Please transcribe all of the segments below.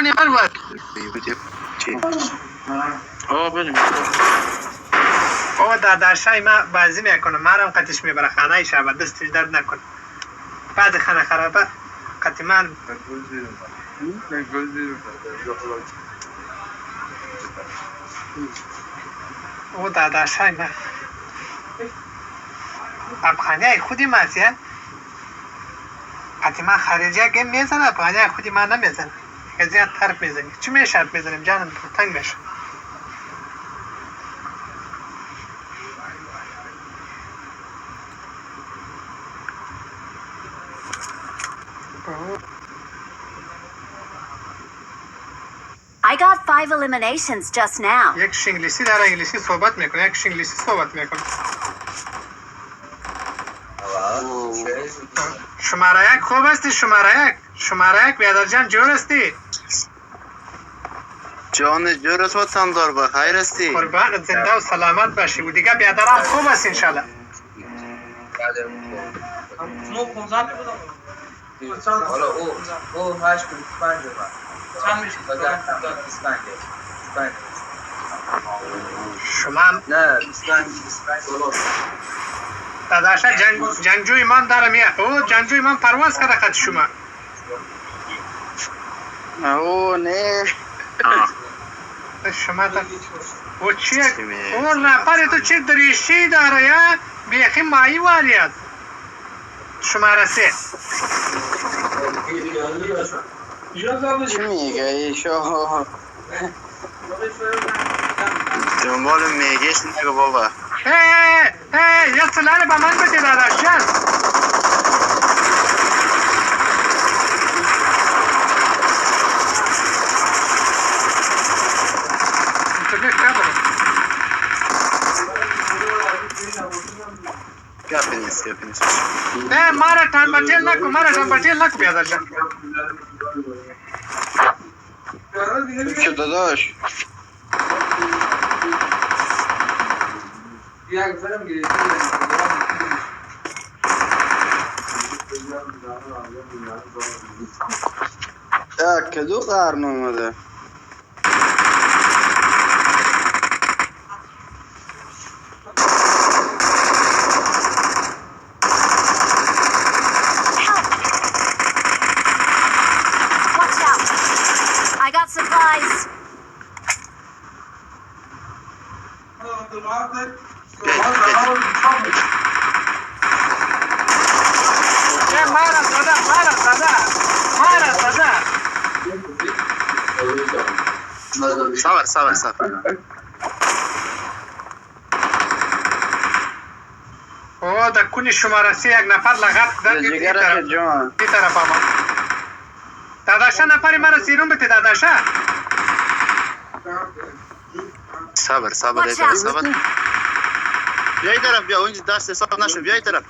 کنی بروت. بریم. داداشای ما بازی میکنه، مرام قطعش میبره خانه شب دستش درد نکنه. بعد خانه خرابه قطع من داداشای ما افغانی خودی ماسیه قطع من خارجی گیم میزنه، افغانی خودی من نمیزنه. زیاد طرف میزنی چی میشرط میزنیم جانم تنگ میشه. I got 5 eliminations just now. یکش انگلیسی داره، انگلیسی صحبت میکنه، یکش انگلیسی صحبت میکنه. شماره یک خوب هستی؟ شماره یک بیادر جان جور هستی؟ جان جورت و تندار بخیر هستی؟ قربانت زنده و سلامت باشی و دیگه بیادرم خوب هست انشالله. حالا او 8 25 چند میشه؟ شما نه 25 داداشا جنگجوی من دارم او جنگجوی من پرواز کرده خط شما. او نه شما تا او چیه؟ او نفر تو چه دریشی داره یا بیخی مایی والی است. شماره 3 چی میگه ایشا؟ دنبال میگیش نگو بابا. یا سلاله با من بده داداش جان. گپینیست نه مارا تنبتیل نکو بیادر جان. چه داداش؟ کدو قرن اومده. Watch out. I got supplies. مارا زده. صبر. او در کنی شماره 3 یک نفر لغت در جگرت جان. این طرف آما داداشا نفری مرا سیرون بده داداشا. صبر بیایی طرف بیا اونجا دست حساب نشو بیایی طرف.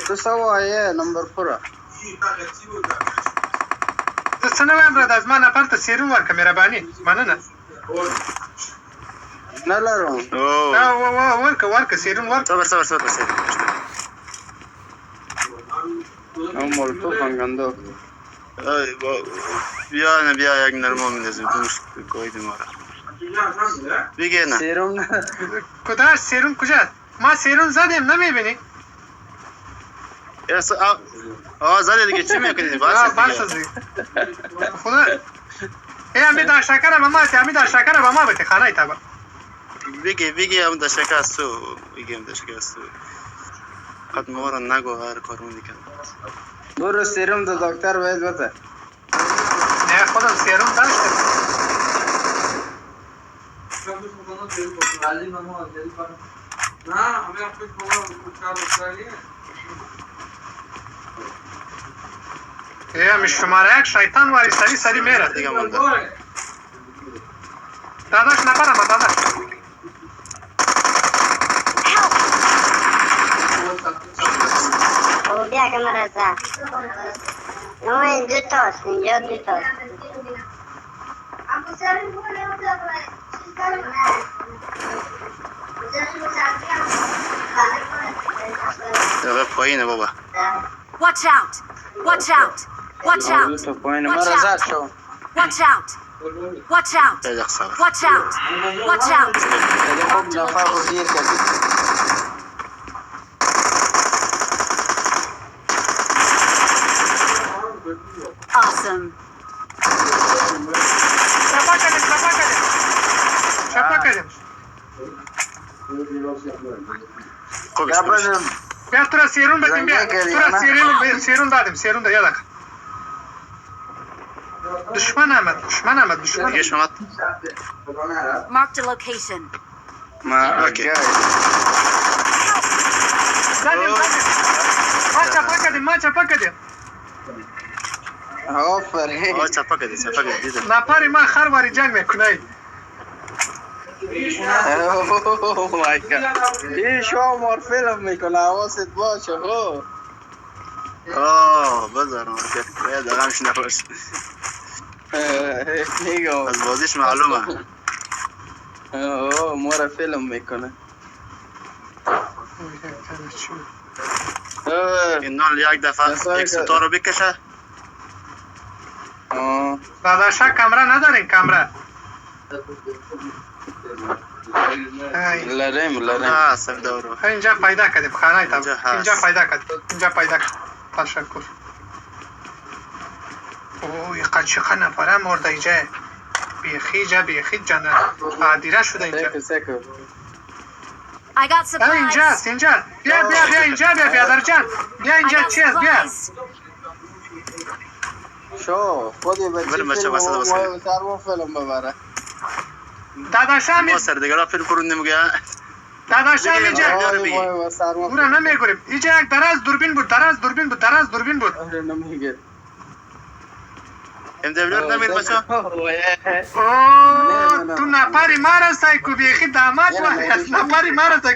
تو سوایه نمبر پورا تو سنویم رد از من نفر تا سیرون ورکه میربانی مننه نلارم. ورکه سیرون ورکه. صبر اون مولتو فنگندو بیا یک نرمو میندازیم دوش گوید ما را بگه نه سیروم نه کداش سیرون کجاست؟ ما سیرون زدیم نمیبینی؟ زده دیگه چی میکنید؟ بس دیگه خدا امی در شکر با ما بده خانه تبا بگی هم در شکر است تو قد مورا نگو هر کارون دیکن برو سیروم دا دکتر باید بده. نه خودم سیروم داشتم. همی شماره یک شیطان واری سری میره دیگه مونده داداش نفرم داداش بیا که مرسا نو این دوتاست اینجا دوتاست پایینه بابا. Watch out! Watch out! Watch دو out! تا پایین Watch مرا زد out! شو. Watch out! Watch out! خیلی صبر. Watch out! Watch out! خیلی خوب نفر رو گیر کردی. Awesome. چپا کردیم خوب یا است. بدم. بیا تو را سیرون بدیم بیا زنگه کردی، تو را نه؟ سیرون دادیم سیرون داد یادک دشمن آمد دشمن دیگه شما Marked a location. ما اوکی. زدیم ما چپا کردیم آفرین. چپا کردی دیدم. نپاری ما خر واری جنگ میکنه اوه مای گاد. این شو مار فیلم میکنه حواست باشه هو. بذارم که دقیقش نباشه. میگم از بازیش معلومه. مار فیلم میکنه. این نال یک دفعه یک ستا رو بکشه. داداشا کمره ندارین کمره لرم نه سب دارو. اینجا پیدا کردیم خانه تام اینجا هست. اینجا پیدا کردیم تشکر اوه چقدر نفره مرده اینجا بیخی جنت عادیره شده اینجا سکو. I got supplies. اینجاست بیا اینجا بیادر جان بیا I اینجا got چیز بیا supplies. شو خودی بچه بریم بچه فیلم وسط وسط. ما سرمون فیلم ببره. داداشم ما سردگرا فیلم کرون نمیگه. اینجا بگی. او را نمیگوریم اینجا یک دراز دوربین بود نمیگه. ام دبلیو نمیر بچه. اوه تو نپاری مارا سایکو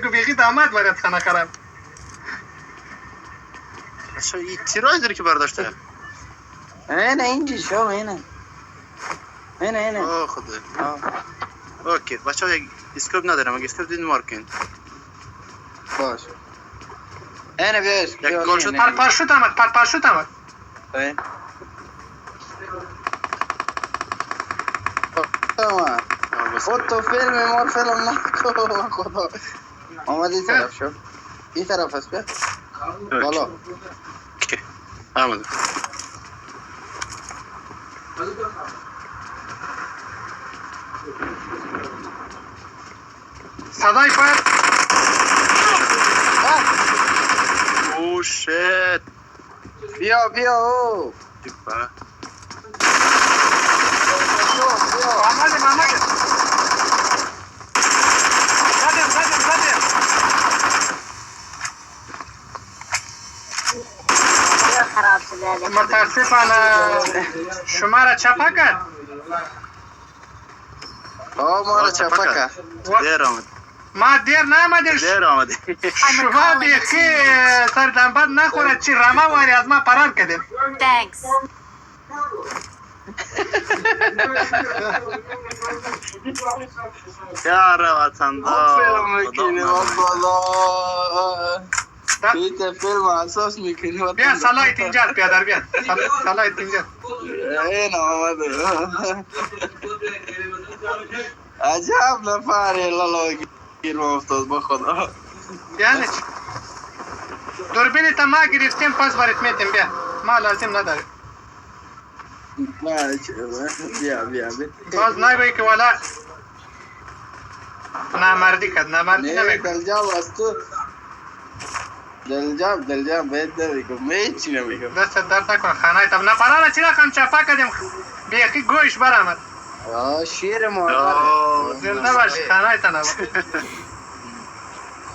بیخی داماد وارد خانه خراب بچه این تیراژ داری که برداشته. اینه اینجی شو اینه. اوه خدا. اوکی بچه یک اسکوپ ندارم اگه اسکوپ دید مارکن. باش. اینه بیاش. یک گل شد. پرپاشوت آمد تمام. خود تو فیلم مار فیلم نکو خدا. آمد این طرف شو. این طرف هست بیا. بالا. اوکی آمد. صدای فایر اوه شت. بیا او. دیپا. آمدیم زدیم خراب شده متاسفانه شما را چپا کرد ما را چپا کرد. دیر آمد. ما دیر نامدیم دیر آمدی. شما بیخی سردنباد نخورد چی رمه واری از ما فرار کردیم Thanks. یار وطندار. فیلم میکنی بالا. بیت فیلم اساس میکنی. بیا سلایت اینجا بیادر بیا سلایت اینجا این آمده. عجب نفری لالا گیر افتاد با خدا. یعنی چی دوربینی تا ما گرفتیم پس برات میتیم بیا ما لازم نداریم بیا باز نایبایی که والا نامردی نمیکن دلجام از تو. دلجام باید نمیگم هیچی نمیگم. دست درد نکن خانه تم نپرانه چی رقم چپا کردیم بیخی گوش برآمد شیر مادر زنده باش خانه تا نبا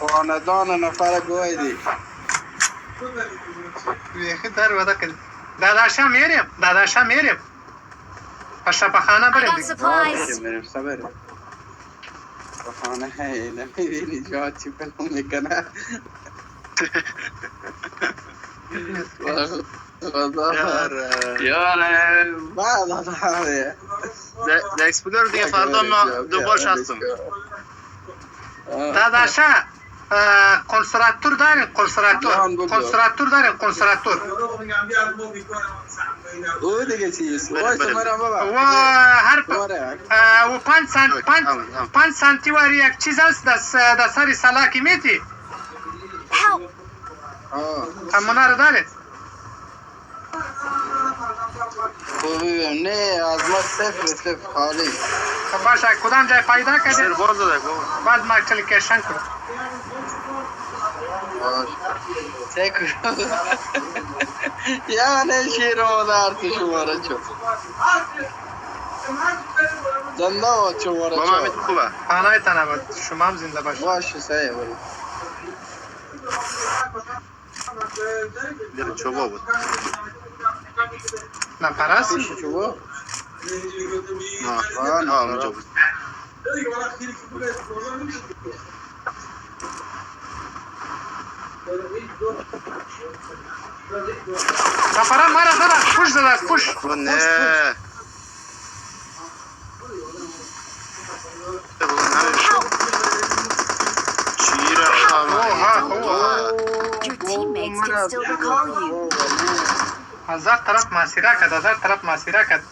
خاندان نفر گویدی بیخی در وده کردیم داداشا میریم پس شپا خانه I بریم got دیگه supplies. بریم صبر خانه هی نمیبینی جا چی فیلم میکنه. یاره بعد آدمه ده اکسپلور دیگه فردا ما دوبارش هستم. داداشا کنسراتور داریم کنسراتور داریم کنسراتور او دیگه چیست وای مرا بابا و هر و 5 سانتی واری یک چیز است در سر سلاکی میتی Help! همونا رو دارید خوبی نه از ما صفر خالی خب باشه کدام جای پیدا کردید سرباز داده بابا بعد ما کلیکیشن کنم باش سکر یعنی شیر مادر تو شماره چو زنده باد شماره بابا همین چو خوبه پانای تنباد شما هم زنده باش باشه سایه برو بیره چوبا بود نه پرست پیش چو با نه اونجا بود نفره مرا دارد پوش دارد پوش بابا نه بابا نمیشه چی رفتم Your teammates can still recall you. از هر طرف مسیره کرد از هر طرف مسیره کرد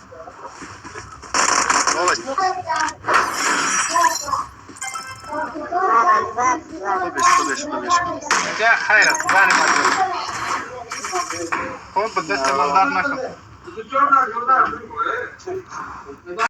بابا خوبش اینجا خیر است زنی مجبور خوب به دست من در نکن